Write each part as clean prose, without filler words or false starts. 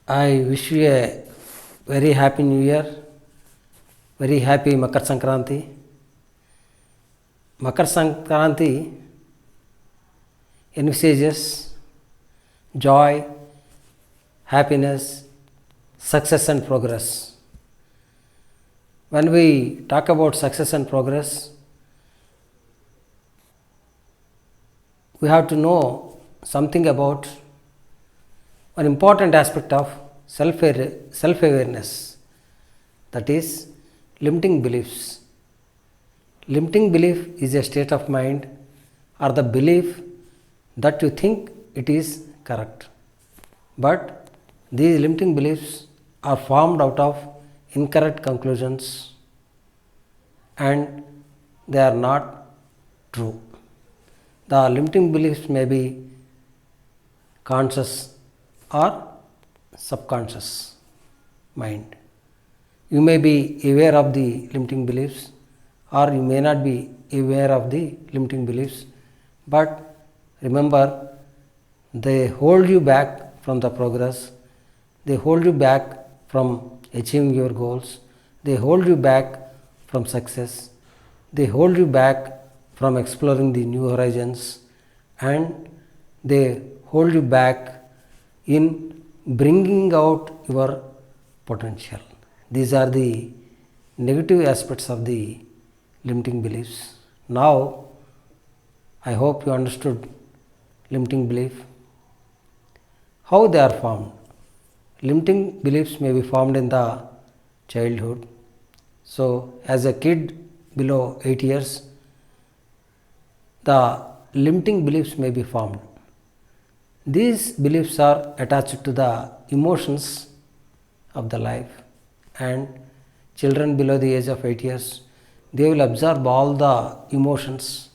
I wish you a very happy new year, very happy Makar Sankranti. Makar Sankranti envisages joy, happiness, success and progress. When we talk about success and progress, we have to know something about an important aspect of self-awareness, that is limiting beliefs. Limiting belief is a state of mind or the belief that you think it is correct. But these limiting beliefs are formed out of incorrect conclusions and they are not true. The limiting beliefs may be conscious or subconscious mind. You may be aware of the limiting beliefs or you may not be aware of the limiting beliefs, but remember, they hold you back from the progress, they hold you back from achieving your goals, they hold you back from success, they hold you back from exploring the new horizons, and they hold you back in bringing out your potential. These are the negative aspects of the limiting beliefs. Now, I hope you understood limiting belief. How they are formed? Limiting beliefs may be formed in the childhood. So, as a kid below 8 years, the limiting beliefs may be formed. These beliefs are attached to the emotions of the life, and children below the age of 8 years, they will absorb all the emotions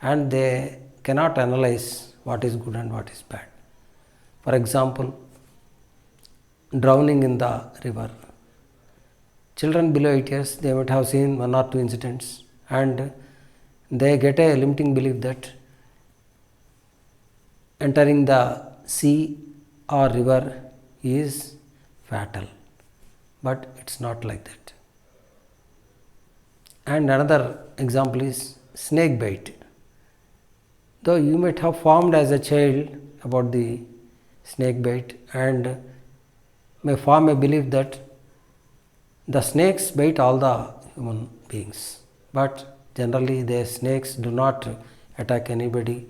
and they cannot analyze what is good and what is bad. For example, drowning in the river. Children below 8 years, they might have seen one or two incidents and they get a limiting belief that entering the sea or river is fatal, but it's not like that. And another example is snake bite. Though you might have formed as a child about the snake bite and may form a belief that the snakes bite all the human beings, but generally the snakes do not attack anybody.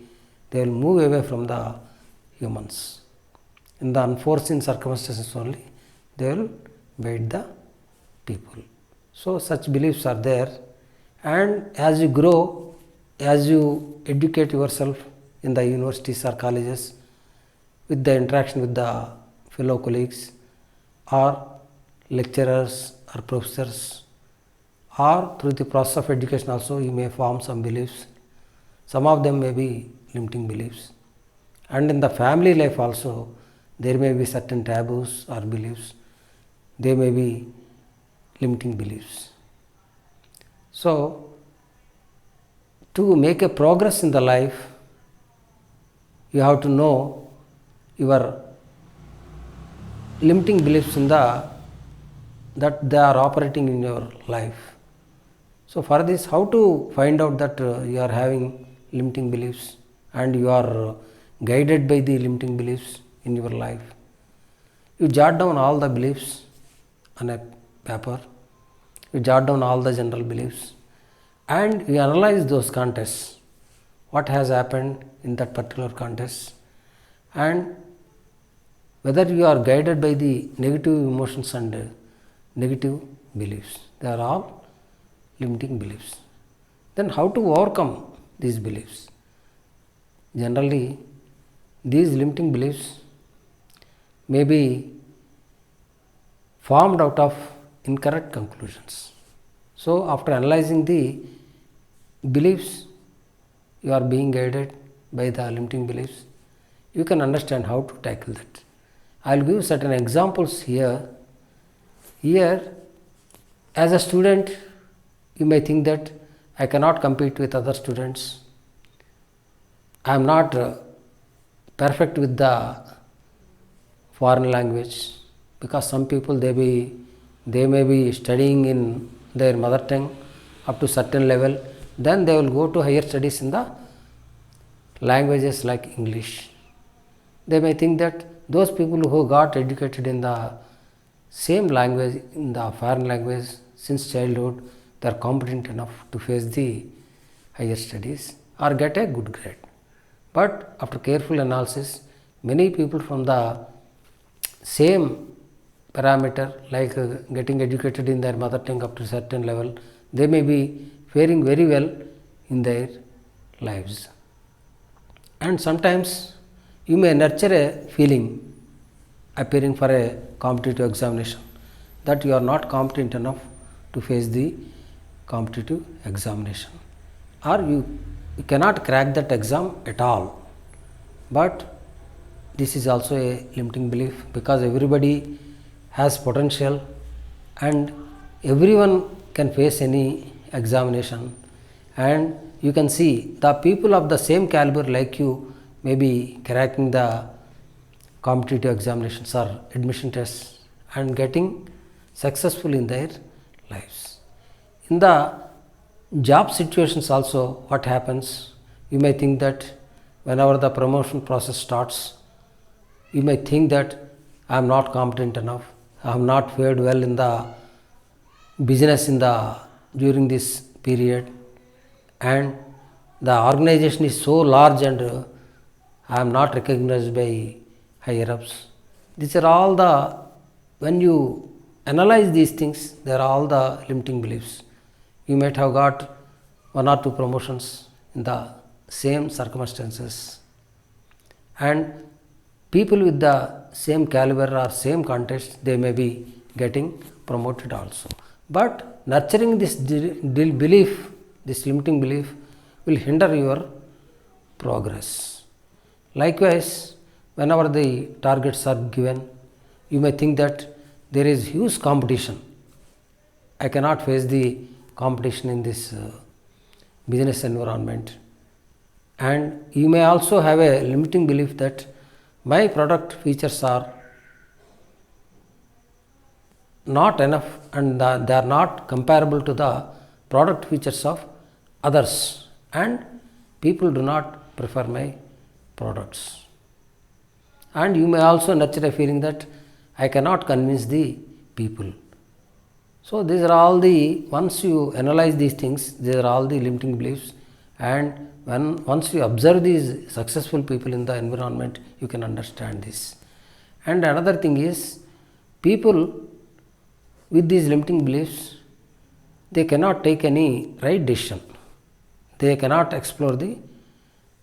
They will move away from the humans. In the unforeseen circumstances only, they will bite the people. So, such beliefs are there, and as you grow, as you educate yourself in the universities or colleges, with the interaction with the fellow colleagues or lecturers or professors, or through the process of education also, you may form some beliefs. Some of them may be limiting beliefs, and in the family life also there may be certain taboos or beliefs, they may be limiting beliefs. So, to make a progress in the life, you have to know your limiting beliefs in the that they are operating in your life. So, for this, how to find out that you are having limiting beliefs and you are guided by the limiting beliefs in your life? You jot down all the beliefs on a paper, you jot down all the general beliefs and you analyze those contexts, what has happened in that particular context, and whether you are guided by the negative emotions and negative beliefs. They are all limiting beliefs. Then how to overcome these beliefs? Generally, these limiting beliefs may be formed out of incorrect conclusions. So, after analyzing the beliefs, you are being guided by the limiting beliefs, you can understand how to tackle that. I will give certain examples here. Here, as a student, you may think that I cannot compete with other students. I am not perfect with the foreign language. because some people they may be studying in their mother tongue up to certain level, then they will go to higher studies in the languages like English. They may think that those people who got educated in the same language, in the foreign language since childhood, they are competent enough to face the higher studies or get a good grade. But after careful analysis, many people from the same parameter, like getting educated in their mother tongue up to certain level, they may be faring very well in their lives. And sometimes you may nurture a feeling appearing for a competitive examination that you are not competent enough to face the competitive examination, or you cannot crack that exam at all. But this is also a limiting belief, because everybody has potential and everyone can face any examination. And you can see the people of the same caliber like you may be cracking the competitive examinations or admission tests and getting successful in their lives. In the job situations also, what happens, you may think that whenever the promotion process starts, you may think that I am not competent enough, I have not fared well in the business during this period, and the organization is so large and I am not recognized by higher ups. These are all the, when you analyze these things, they are all the limiting beliefs. You might have got 1 or 2 promotions in the same circumstances, and people with the same caliber or same context, they may be getting promoted also. But nurturing this belief, this limiting belief, will hinder your progress. Likewise, whenever the targets are given, you may think that there is huge competition. I cannot face the competition in this business environment. And you may also have a limiting belief that my product features are not enough and they are not comparable to the product features of others, and people do not prefer my products. And you may also nurture a feeling that I cannot convince the people. So these are all the, once you analyze these things, these are all the limiting beliefs, and once you observe these successful people in the environment, you can understand this. And another thing is, people with these limiting beliefs, they cannot take any right decision. They cannot explore the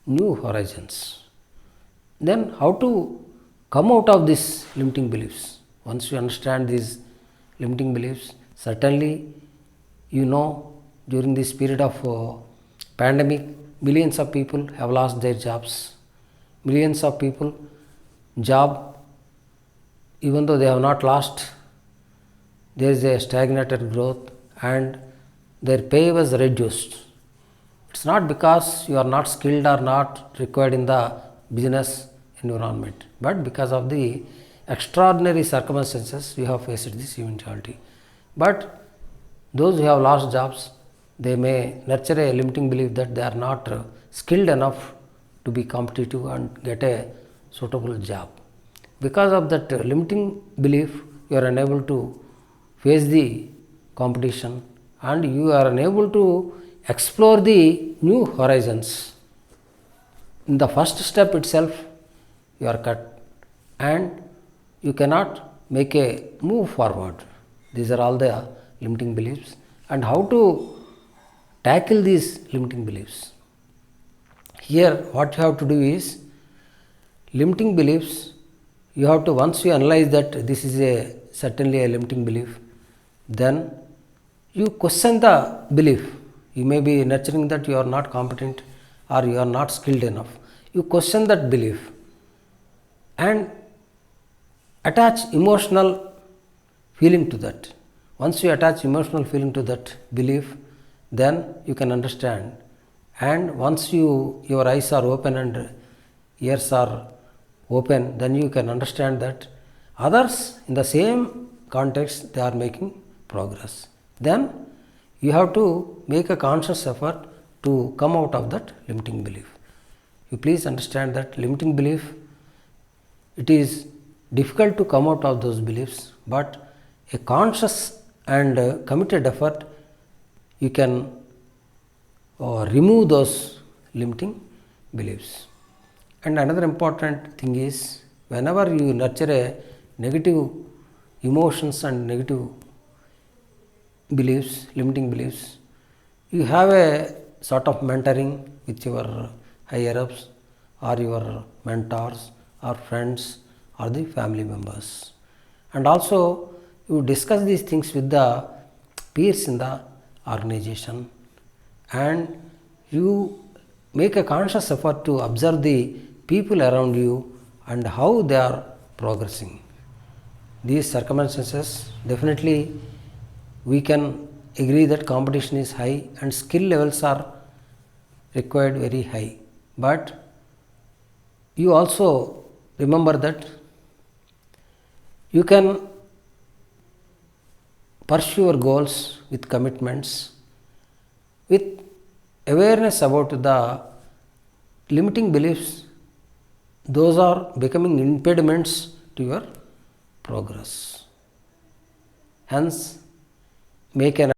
new horizons. Then how to come out of these limiting beliefs? Once you understand these limiting beliefs, certainly you know during this period of pandemic, millions of people have lost their jobs. Millions of people job, even though they have not lost, there is a stagnated growth and their pay was reduced. It's not because you are not skilled or not required in the business environment, but because of the extraordinary circumstances you have faced this eventuality. But those who have lost jobs, they may nurture a limiting belief that they are not skilled enough to be competitive and get a suitable job. Because of that limiting belief, you are unable to face the competition and you are unable to explore the new horizons. In the first step itself, you are cut and you cannot make a move forward. These are all the limiting beliefs. And how to tackle these limiting beliefs? Here what you have to do is, limiting beliefs, you have to, once you analyze that this is certainly a limiting belief, then you question the belief. You may be nurturing that you are not competent or you are not skilled enough. You question that belief and attach emotional feeling to that. Once you attach emotional feeling to that belief, then you can understand. And once your eyes are open and ears are open, then you can understand that others in the same context they are making progress, then you have to make a conscious effort to come out of that limiting belief. You please understand that limiting belief, it is difficult to come out of those beliefs, but a conscious and committed effort, you can remove those limiting beliefs. And another important thing is, whenever you nurture a negative emotions and negative beliefs, limiting beliefs, you have a sort of mentoring with your higher ups or your mentors or friends or the family members, and also you discuss these things with the peers in the organization, and you make a conscious effort to observe the people around you and how they are progressing. These circumstances, definitely we can agree that competition is high and skill levels are required very high, but you also remember that you can pursue your goals with commitments, with awareness about the limiting beliefs. Those are becoming impediments to your progress. Hence, make an